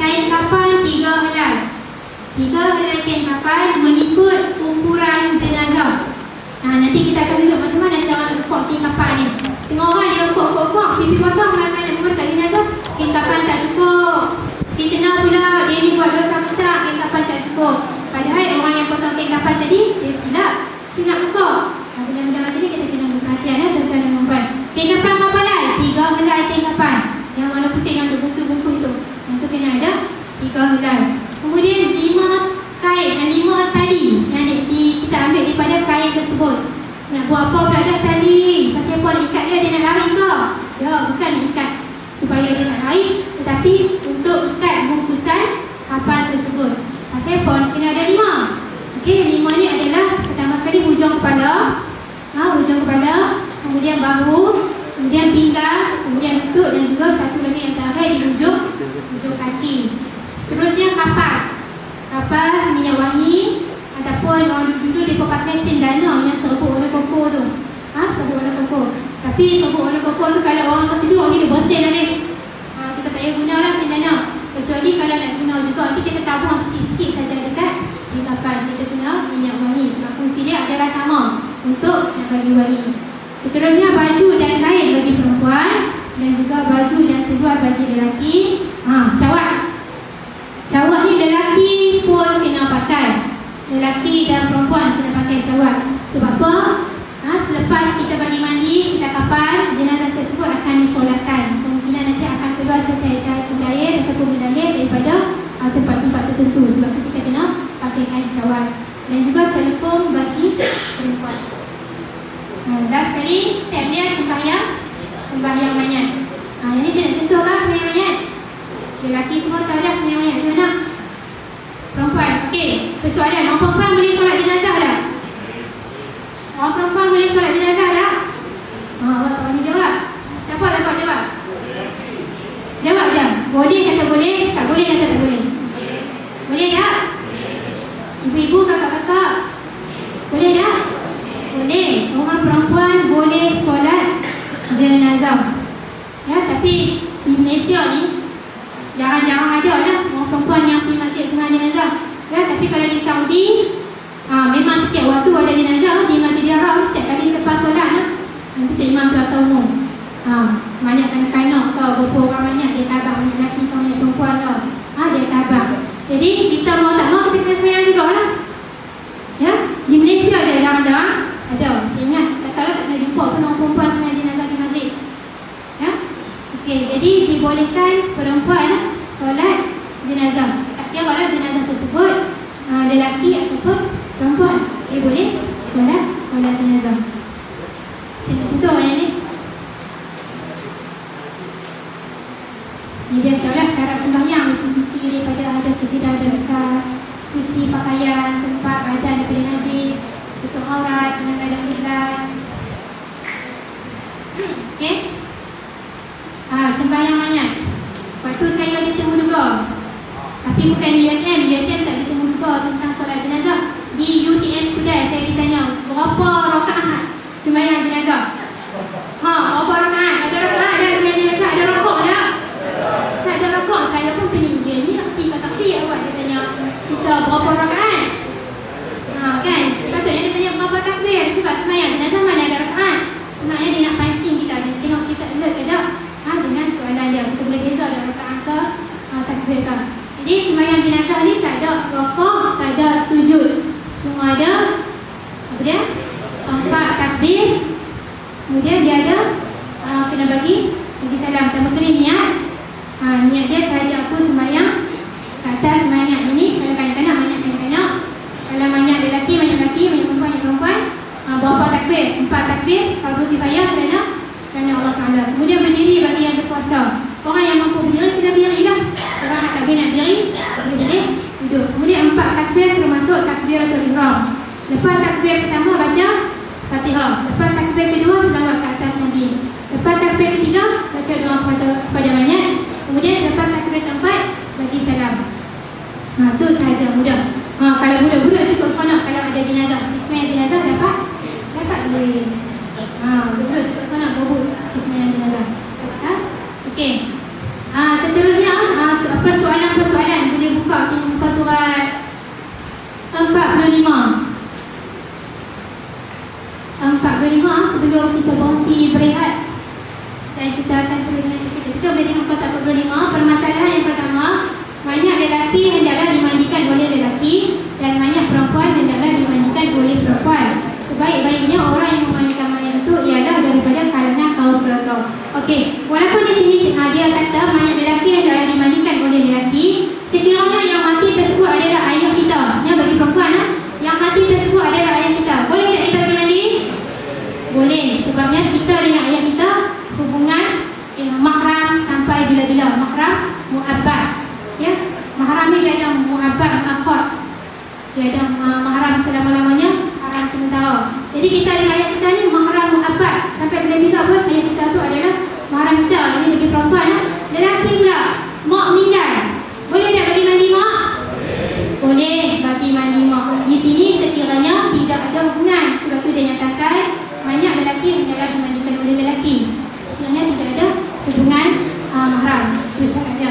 A: kain kafan 3 helai. 3 helai kain kafan mengikut ukuran jenazah. Nanti kita akan tunjuk macam mana cara rekod kain kafan ni. Setengah orang dia rekod, pipi potong nak dekat jenazah, kain kafan tak cukup. Fitnah pula, dia ni buat dosa besar, kain kafan tak cukup. Padahal orang yang potong kain kafan tadi, dia silap rekod. Benda-benda macam ni kita kena berperhatian ya, tuan-tuan dan puan. Kain kafan berapa helai? 3 helai kain kafan. Yang warna putih yang berbungkus-bungkus tu. Yang tu kena ada 3 helai. Kemudian 5 kain dan 5 tali yang kita ambil daripada kain tersebut. Nak buat apa pula dah tali? Pasal apa nak ikat dia nak lari ke? Ya, bukan nak ikat supaya dia nak lari, tetapi untuk ikat bungkusan kafan tersebut. Pasal apa? Kena ada 5. Okey, 5 ni adalah pertama sekali hujung kepala, kemudian bahu, kemudian pinggang, kemudian lutut, dan juga satu lagi yang terakhir di hujung kaki. Seterusnya kapas, minyak wangi, ataupun orang dulu dia pakai cendana yang serbuk warna koko tu. Serbuk warna koko. Tapi serbuk warna koko tu kalau orang tersedur dia bersih lah ni. Kita tak payah guna lah cendana. Kecuali kalau nak guna juga, nanti kita tabung sikit-sikit saja dekat di kapas. Kita guna minyak wangi sebab fungsi dia adalah sama untuk nak bagi wangi. Seterusnya baju dan kain bagi perempuan, dan juga baju dan seluar bagi lelaki. Cawat ni lelaki pun kena pakai. Lelaki dan perempuan kena pakai cawat. Sebab apa? Selepas kita bagi mandi, kita kafan, jenazah tersebut akan disolatkan. Kemungkinan nanti akan keluar cecair ataupun mengalir daripada tempat-tempat tertentu. Sebab itu kita kena pakaikan cawat. Dan juga telefon bagi perempuan. Last sekali, step dia sembahyang mayat. Yang ni saya nak sentuh lah sembahyang mayat. Lelaki semua tahu dah sembahyang mayat macam mana? Perempuan, okey. Persoalan, orang perempuan boleh solat jenazah dah? Orang perempuan boleh solat jenazah dah? Awak tak boleh jawab. Dapat jawab? Jawab je. Boleh kata boleh, tak boleh kata tak boleh. Boleh tak? Ibu-ibu, kakak-kakak, boleh tak? Boleh. Orang perempuan boleh solat jenazah. Ya, tapi di Malaysia ni jarang-jarang ada lah orang perempuan yang pergi masjid sembahyang jenazah. Ya, tapi kalau di Saudi memang setiap waktu ada jenazah di Masjidil Haram. Setiap kali lepas solat nanti imam tu akan umum. Banyak kanak-kanak kau, berapa orang banyak dia tabak, banyak lelaki kau, banyak perempuan kau, dia tabak. Jadi kita mau tak mau kita kena sembahyang juga lah. Ya, di Malaysia ada jarang-jarang ada. Saya ingat kalau tak pernah jumpa pun orang perempuan sembahyang jenazah di masjid. Ya, okey. Jadi dibolehkan perempuan solat jenazah. Tak kira lah jenazah tersebut lelaki ataupun perempuan, dia boleh solat jenazah. Saya contoh yang ni. Ini biasalah cara sembahyang mesti suci daripada hadas kecil dan hadas besar, suci pakaian, tempat badan daripada najis, tutup aurat dengan keadaan ikhlas. Okey. Sembahyang banyak. Waktu saya di Temuduga, tapi bukan di USM tak di Temuduga tentang solat jenazah. Di UTM Skudai saya ditanya berapa rakaat sembahyang jenazah. Berapa rakaat? Ada rakaat ada sembahyang jenazah, ada rokok tak? Tak ada rokok. Saya pun pening dia ni tak dia awak dia tanya kita berapa rakaat. Kan? Sepatutnya dia tanya berapa takbir, sebab sembahyang jenazah mana ada rakaat. Sebenarnya dia nak pancing kita, dia tengok kita alert ke tak dengan soalan dia. Kita boleh beza ada rakaat ke takbir ke. Jadi sembahyang jenazah ni tak ada rokok, tak ada sujud, cuma ada apa dia? 4 takbir. Kemudian dia ada kena bagi salam. Pertama sekali niat dia sahaja aku sembahyang ke atas banyak ini. Kalau kanak-kanak banyak kanak-kanak, kalau banyak lelaki banyak lelaki, banyak perempuan berapa takbir? 4 takbir. Fardu kifayah kerana Allah Ta'ala. Kemudian berdiri bagi yang berpuasa. Orang yang mampu berdiri kena berdiri lah. Orang nak takbir nak berdiri, dia boleh duduk. Kemudian 4 takbir termasuk takbiratul ihram. Lepas takbir pertama baca Fatihah. Lepas takbir kedua selawat ke atas Nabi. Lepas takbir ketiga baca doa kepada banyak. Kemudian selepas takbir keempat bagi salam. Tu sahaja, mudah. Kalau budak-budak cukup seronok kalau ada jenazah. Sembahyang jenazah dapat boleh. Budak-budak cukup seronok berebut sembahyang jenazah. Okey. Seterusnya persoalan boleh buka muka surat 45 sebelum kita berhenti berehat dan kita akan teruskan sesi kita boleh tengok pasal 45. Permasalahan yang pertama, banyak lelaki hendaklah dimandikan oleh lelaki dan banyak perempuan hendaklah dimandikan oleh perempuan. Sebaik-baiknya orang yang memandikan mayat itu ialah daripada kalangan kaum perempuan. Okey, walaupun di sini dia kata banyak lelaki hendaklah dimandikan oleh lelaki, sekiranya yang mati tersebut adalah ayah kita. Yang bagi perempuan yang mati tersebut adalah ayah kita, boleh tak kita pergi mandi? Boleh, sebabnya kita dengan ayah kita hubungan mahram sampai bila-bila. Mahram mu'abbad. Ya, mahram ni dia ada mu'abbad, mu'aqqad. Dia ada mahram selama-lamanya, mahram sementara. Jadi kita dengan ayah kita ni mahram mu'abbad. Sampai bila-bila pun ayah kita tu adalah mahram kita. Ini bagi perempuan. Lelaki pula, mak meninggal, boleh tak bagi mandi mak? Boleh bagi mandi mak. Di sini sekiranya tidak ada hubungan. Sebab tu dia nyatakan banyak lelaki hendaklah dimandikan oleh lelaki sekiranya tidak ada hubungan mahram. Itu syaratnya.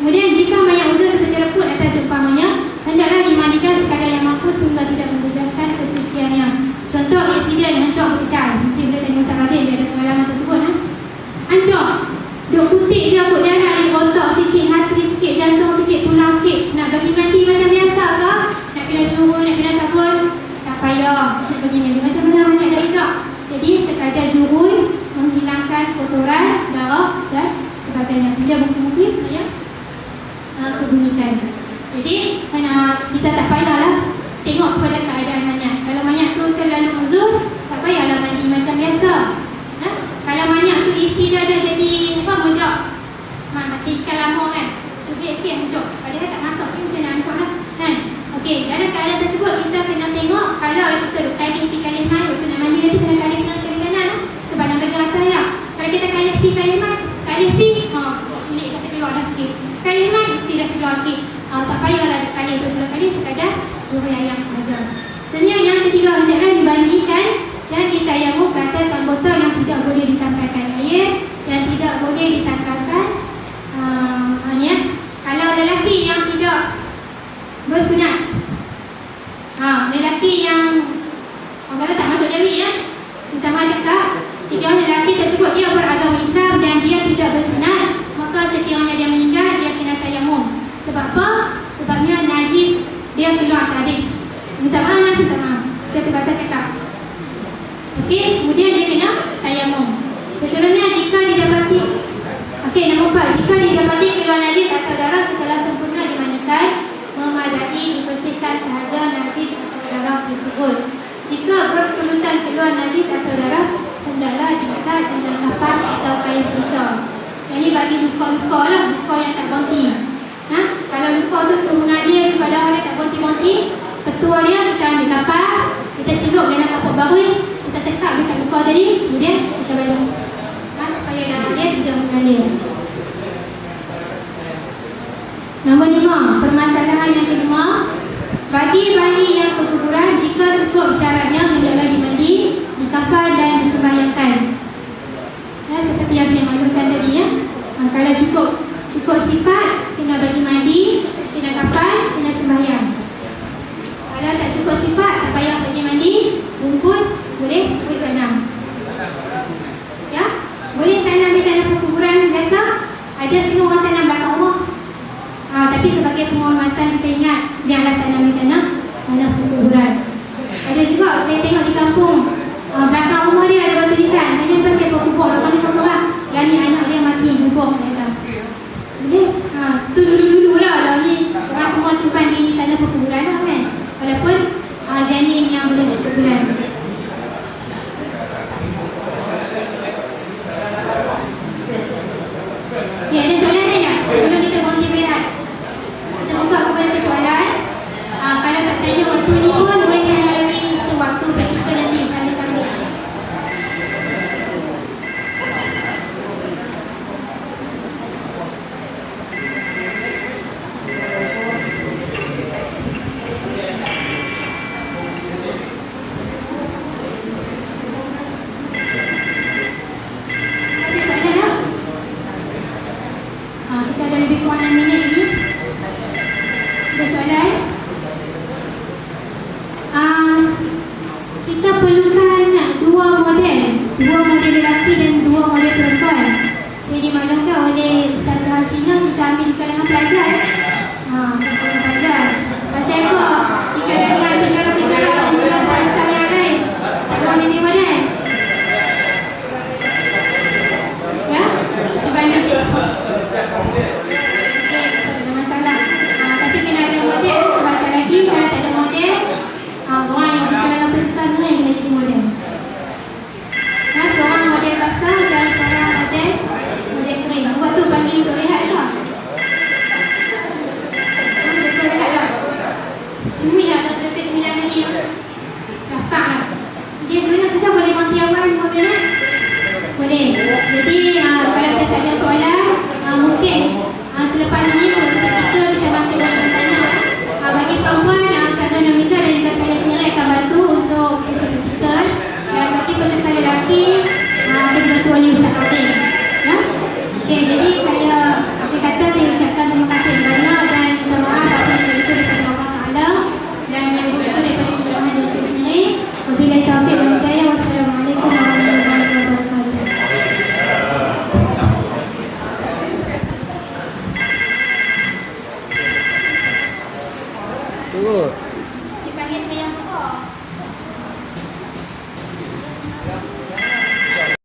A: Kemudian jika mayat uzur seperti reput atas umpamanya, hendaklah dimandikan sekadar yang mampu sehingga tidak menjejaskan kesuciannya. Contoh insiden hancur pecah. Nanti boleh tanya Ustaz Radin, dia ada pengalaman tersebut. Hancur, duk kutik je kot jalan ni, otak sikit, hati sikit, jantung sikit, tulang sikit. Nak bagi mandi macam biasa ke? Nak kena jurul, nak kena sabun? Tak payah nak bagi mandi. Macam mana banyak dah hijab. Jadi sekadar jurul menghilangkan kotoran, darah dan sebagainya. Bila bukti-bukti sebenarnya kebumikan. Jadi kita tak payahlah tengok kepada keadaan mayat. Kalau mayat tu terlalu uzur, tak payahlah mandi macam biasa. Kalau mayat tu isi dah ada jadi mudah macam ikan lama kan, cubit sikit hancur, padahal tak masuk ni macam nak hancur lah kan. Okey, dalam keadaan tersebut kita kena tengok. Kalau kita kalih mai, waktu nak mandi nanti kena kalih kanan sebab nak bagi rata ya. Kalau kita kalih pi milik kata keluar dah sikit, kalih mai isi dah keluar sikit. Tak payahlah kalih beberapa kali, sekadar jurul ayam sahaja. Sebenarnya yang ketiga, hendaklah dibandikan dan ditayamum ke atas anggota yang tidak boleh disampaikan air dan tidak boleh ditanggalkan. Kalau lelaki yang tidak bersunat, lelaki yang orang kata tak masuk jami minta maaf cakap, sekiranya lelaki tersebut dia beragama Islam dan dia tidak bersunat, maka sekiranya dia meninggal dia kena tayamum. Sebab apa? Sebabnya najis dia keluar tadi. Minta maaf, saya terpaksa cakap. Okey, kemudian dia kena tayamum. Seterusnya jika didapati, okey, nombor 4, jika didapati keluar najis atau darah setelah sempurna dimandikan, memadai dibersihkan sahaja najis atau darah tersebut. Jika berkelutan keluar najis atau darah, hendaklah diikat dengan kapas atau kain pucuk. Yang ini bagi luka-luka lah, luka yang tak berhenti. Kalau luka tu mengalir juga darah dia tak berhenti-berhenti, ketua dia kita ambil kapas, kita celup dalam kapas baru, kita tekak dekat luka tadi, kemudian kita balik supaya darah dia tidak mengalir. Nombor 5, permasalahan yang kelima, bagi bayi yang berkuburan, jika cukup syaratnya hendaklah dimandi, dikafan dan disembahyangkan. Seperti yang saya maklumkan tadi ya. Kalau cukup sifat, kena bagi mandi, kena kafan, kena sembahyang. Kalau tak cukup sifat, tak payah bagi mandi, rumput boleh tanam. Ya, boleh tanam di tanah perkuburan biasa. Ada setengah orang tanam belakang rumah. Tapi sebagai penghormatan kita ingat, biarlah tanam di tanah perkuburan. Ada juga saya tengok di kampung, belakang rumah dia ada batu nisan. Hanya pasal kubur, lepas ni seorang yang ni anak dia mati, kubur dia dah. Boleh? Tu dulu-dulu lah ni orang semua simpan di tanah perkuburan lah kan. Walaupun janin yang belum cukup bulan. Okay, ada soalan lain tak? Sebelum kita berhenti berehat, kita buka kepada soalan. Kalau tak tanya waktu ni pun boleh tanya lagi sewaktu praktikal nanti sambil-sambil. Ada soalan tak? Kita ada lebih kurang 6 minit lagi. Ada soalan? Kita perlukan dua model lelaki dan dua model perempuan. Saya dimaklumkan oleh Ustazah Hasina, kita ambil di kalangan pelajar. Kalangan pelajar. Pasal apa? Di kalangan pensyarah-pensyarah dan ustaz-ustaz yang lain, tak ada model. Ya? Sebab nanti tak ada masalah. Tapi kena ada model. Sebab sekali lagi, kalau tak ada model, orang yang di kalangan peserta tu yang kena jadi model. Seorang model basah dan seorang model kering. Buat tu panggil untuk rehat lah. Untuk saya rehat lah. Cumi lah, tak lebih 9 tadi. Dapat lah. Dia sebenarnya susah boleh mati awal 5 minit. Boleh. Jadi kalau kita tak ada soalan, mungkin selepas ini suatu ketika kita masih boleh bertanya. Bagi perempuan, Ustazah Namiza dan juga saya sendiri akan bantu untuk sesi praktikal. Dan bagi peserta lelaki, kita dibantu oleh Ustaz Adil.